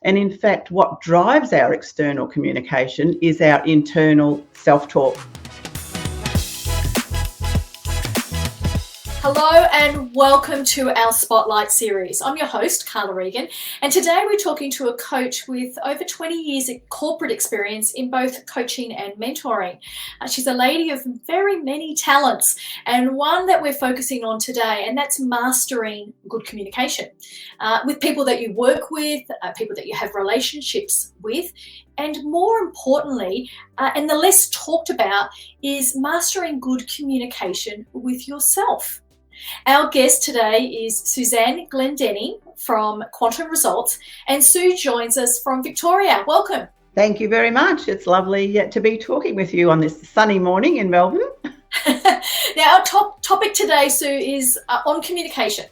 And in fact, what drives our external communication is our internal self-talk. Hello and welcome to our Spotlight series. I'm your host, Carla, Egan, and today we're talking to a coach with over 20 years of corporate experience in both coaching and mentoring. She's a lady of very many talents, and one that we're focusing on today, and that's mastering good communication with people that you work with, people that you have relationships with, and more importantly, and the less talked about, is mastering good communication with yourself. Our guest today is Suzanne Glendenning from Quantum Results, and Sue joins us from Victoria. Welcome. Thank you very much. It's lovely to be talking with you on this sunny morning in Melbourne. Now, our topic today, Sue, is on communication.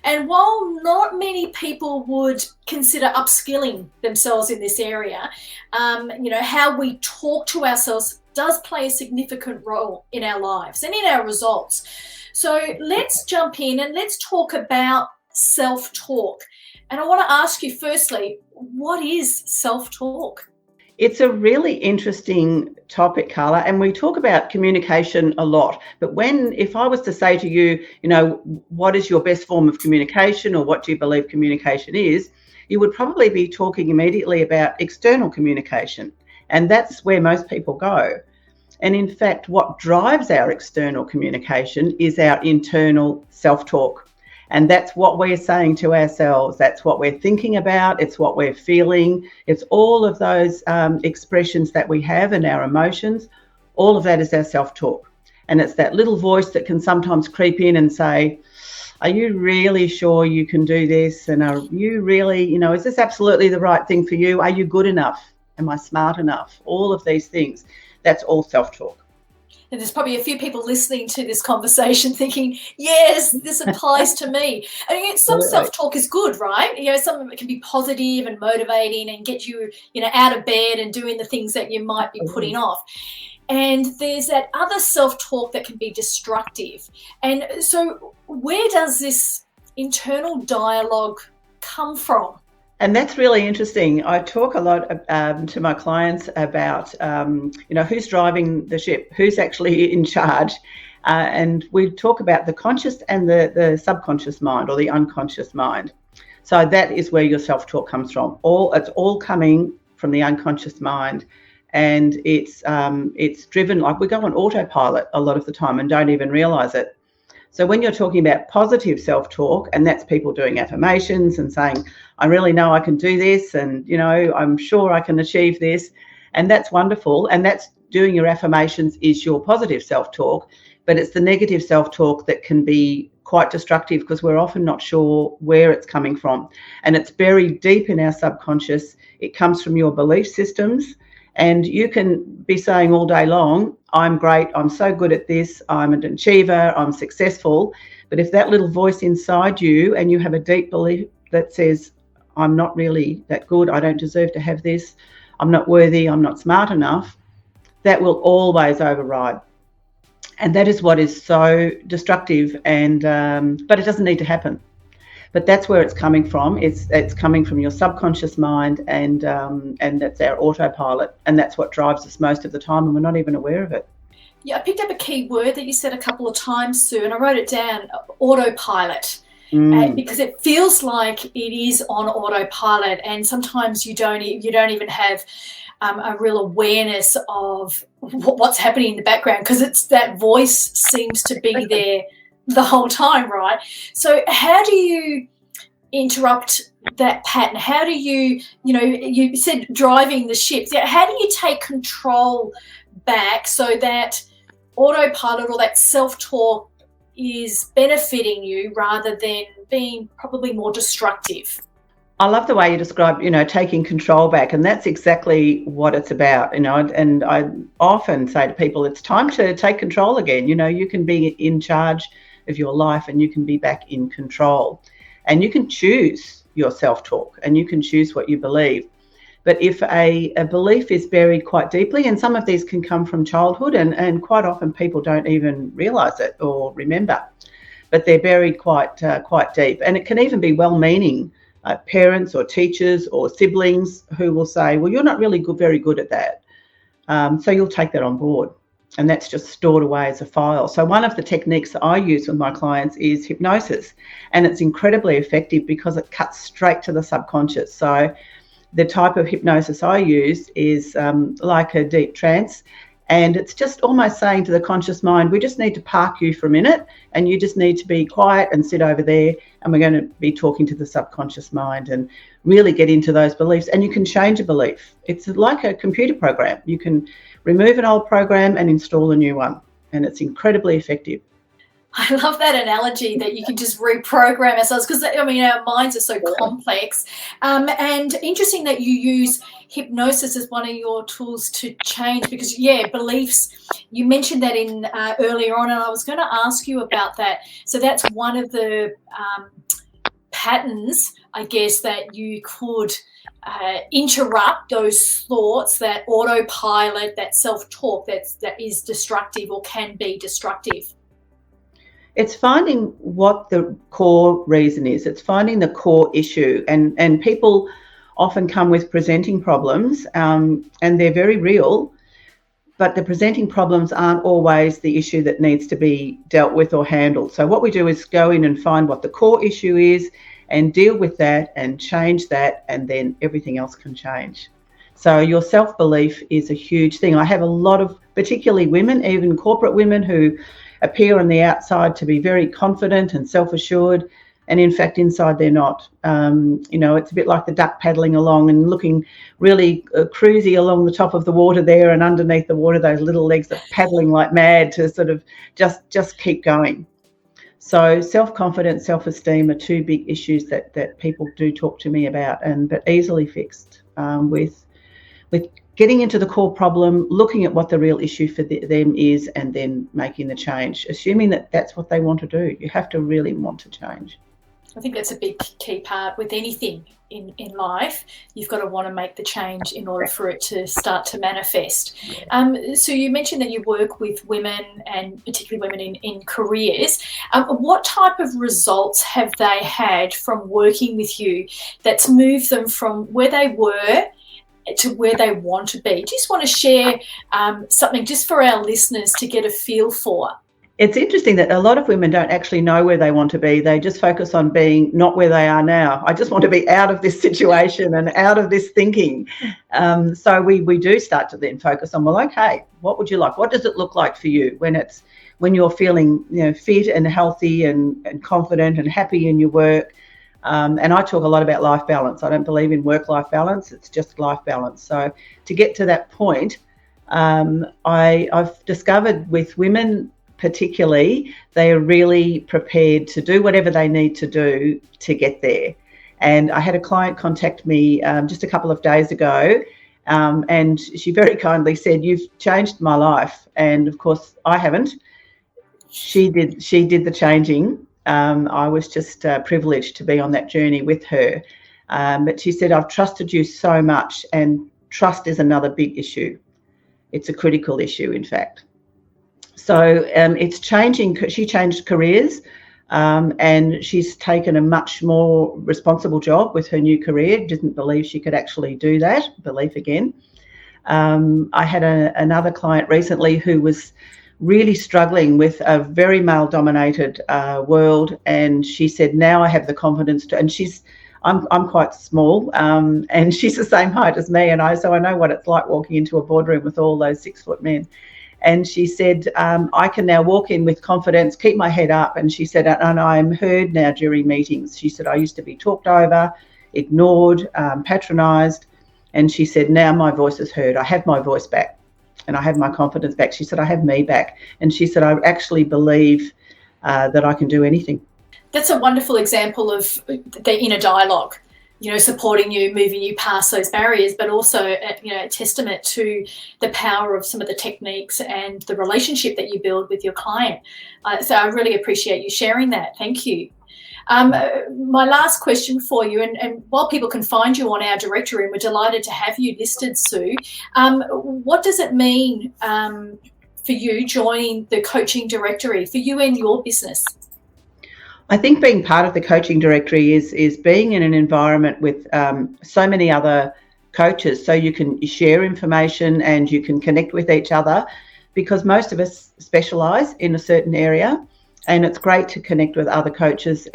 And while not many people would consider upskilling themselves in this area, how we talk to ourselves does play a significant role in our lives and in our results. So let's jump in and let's talk about self-talk. And I want to ask you firstly, what is self-talk? It's a really interesting topic, Carla, and we talk about communication a lot. But if I was to say to you, what is your best form of communication, or what do you believe communication is, you would probably be talking immediately about external communication. And that's where most people go. And in fact, what drives our external communication is our internal self-talk. And that's what we're saying to ourselves. That's what we're thinking about. It's what we're feeling. It's all of those expressions that we have and our emotions. All of that is our self-talk. And it's that little voice that can sometimes creep in and say, are you really sure you can do this? And are you really, is this absolutely the right thing for you? Are you good enough? Am I smart enough? All of these things. That's all self-talk. And there's probably a few people listening to this conversation thinking, yes, this applies to me. I mean, some self-talk is good, right? Some of it can be positive and motivating and get you, out of bed and doing the things that you might be putting off. And there's that other self-talk that can be destructive. And so where does this internal dialogue come from? And that's really interesting. I talk a lot to my clients about, who's driving the ship, who's actually in charge. And we talk about the conscious and the subconscious mind, or the unconscious mind. So that is where your self-talk comes from. It's all coming from the unconscious mind. And it's driven, like we go on autopilot a lot of the time and don't even realise it. So when you're talking about positive self-talk, and that's people doing affirmations and saying, I really know I can do this, and, I'm sure I can achieve this, and that's wonderful. And that's doing your affirmations is your positive self-talk, but it's the negative self-talk that can be quite destructive because we're often not sure where it's coming from. And it's buried deep in our subconscious. It comes from your belief systems. And you can be saying all day long, I'm great, I'm so good at this, I'm an achiever, I'm successful. But if that little voice inside you, and you have a deep belief that says, I'm not really that good, I don't deserve to have this, I'm not worthy, I'm not smart enough, that will always override. And that is what is so destructive, and but it doesn't need to happen. But that's where it's coming from. It's coming from your subconscious mind, and that's our autopilot, and that's what drives us most of the time, and we're not even aware of it. Yeah, I picked up a key word that you said a couple of times, Sue, and I wrote it down: autopilot, because it feels like it is on autopilot, and sometimes you don't even have a real awareness of what's happening in the background, because it's that voice seems to be there the whole time, right? So how do you interrupt that pattern? How do you said driving the ship. How do you take control back so that autopilot or that self-talk is benefiting you rather than being probably more destructive? I love the way you describe, taking control back, and that's exactly what it's about, and I often say to people, it's time to take control again. You can be in charge of your life, and you can be back in control, and you can choose your self-talk, and you can choose what you believe. But if a belief is buried quite deeply, and some of these can come from childhood, and quite often people don't even realise it or remember, but they're buried quite deep, and it can even be well-meaning parents or teachers or siblings who will say, well, you're not really very good at that. So you'll take that on board, and that's just stored away as a file. So one of the techniques that I use with my clients is hypnosis, and it's incredibly effective because it cuts straight to the subconscious. So the type of hypnosis I use is like a deep trance, and it's just almost saying to the conscious mind, we just need to park you for a minute, and you just need to be quiet and sit over there, and we're going to be talking to the subconscious mind and really get into those beliefs. And you can change a belief. It's like a computer program. You can remove an old program and install a new one, and it's incredibly effective. I love that analogy that you can just reprogram ourselves, because, I mean, our minds are so complex. And interesting that you use hypnosis as one of your tools to change, because, beliefs, you mentioned that in earlier on, and I was going to ask you about that. So that's one of the patterns, I guess, that you could interrupt those thoughts, that autopilot, that self-talk that is destructive or can be destructive. It's finding what the core reason is. It's finding the core issue. And people often come with presenting problems, and they're very real, but the presenting problems aren't always the issue that needs to be dealt with or handled. So what we do is go in and find what the core issue is and deal with that and change that, and then everything else can change. So your self-belief is a huge thing. I have a lot of, particularly women, even corporate women, who appear on the outside to be very confident and self-assured, and in fact inside they're not. It's a bit like the duck paddling along and looking really cruisy along the top of the water there, and underneath the water those little legs are paddling like mad to sort of just keep going. So self-confidence, self-esteem are two big issues that people do talk to me about, but easily fixed with getting into the core problem, looking at what the real issue for them is, and then making the change, assuming that that's what they want to do. You have to really want to change. I think that's a big key part with anything in life. You've got to want to make the change in order for it to start to manifest. So you mentioned that you work with women, and particularly women in careers. What type of results have they had from working with you that's moved them from where they were to where they want to be? Do you just want to share something just for our listeners to get a feel for? It's interesting that a lot of women don't actually know where they want to be. They just focus on being not where they are now. I just want to be out of this situation and out of this thinking. So we do start to then focus on, well, okay, what would you like? What does it look like for you when you're feeling fit and healthy and confident and happy in your work? And I talk a lot about life balance. I don't believe in work-life balance. It's just life balance. So to get to that point, I've discovered with women particularly, they are really prepared to do whatever they need to do to get there. And I had a client contact me just a couple of days ago, and she very kindly said, "You've changed my life." And of course, I haven't. She did the changing. I was just privileged to be on that journey with her. But she said, "I've trusted you so much," and trust is another big issue. It's a critical issue, in fact. So it's changing. She changed careers, and she's taken a much more responsible job with her new career. Didn't believe she could actually do that. Belief again. I had another client recently who was really struggling with a very male-dominated world, and she said, "Now I have the confidence to." And I'm quite small, and she's the same height as me, so I know what it's like walking into a boardroom with all those 6-foot men. And she said, "I can now walk in with confidence, keep my head up." And she said, "And I'm heard now during meetings." She said, "I used to be talked over, ignored, patronised." And she said, "Now my voice is heard. I have my voice back, and I have my confidence back." She said, "I have me back." And she said, "I actually believe that I can do anything." That's a wonderful example of the inner dialogue, supporting you, moving you past those barriers, but also, a testament to the power of some of the techniques and the relationship that you build with your client. So I really appreciate you sharing that. Thank you. My last question for you, and while people can find you on our directory, and we're delighted to have you listed, Sue, what does it mean for you joining the coaching directory, for you and your business? I think being part of the coaching directory is being in an environment with so many other coaches, so you can share information and you can connect with each other, because most of us specialise in a certain area, and it's great to connect with other coaches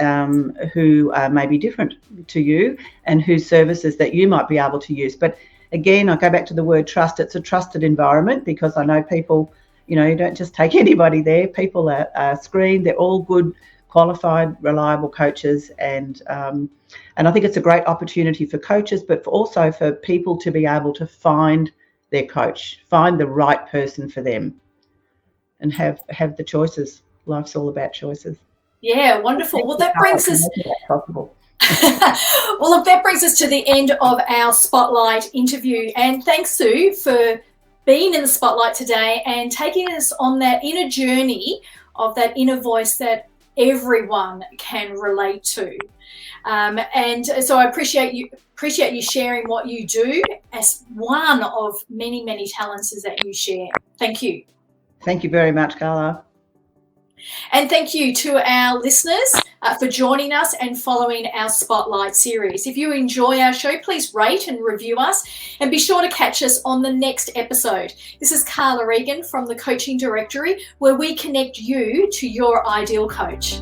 who may be different to you and whose services that you might be able to use. But again, I go back to the word trust. It's a trusted environment, because I know people, you don't just take anybody there. People are screened. They're all good, qualified, reliable coaches, and I think it's a great opportunity for coaches, but also for people to be able to find their coach, find the right person for them, and have the choices. Life's all about choices. Yeah, wonderful. Well, that brings us possible. Well, look, that brings us to the end of our Spotlight interview, and thanks, Sue, for being in the Spotlight today and taking us on that inner journey of that inner voice that everyone can relate to. And so I appreciate you sharing what you do as one of many, many talents that you share. Thank you. Thank you very much, Carla. And thank you to our listeners for joining us and following our Spotlight series. If you enjoy our show, please rate and review us, and be sure to catch us on the next episode. This is Carla Egan from the Coaching Directory, where we connect you to your ideal coach.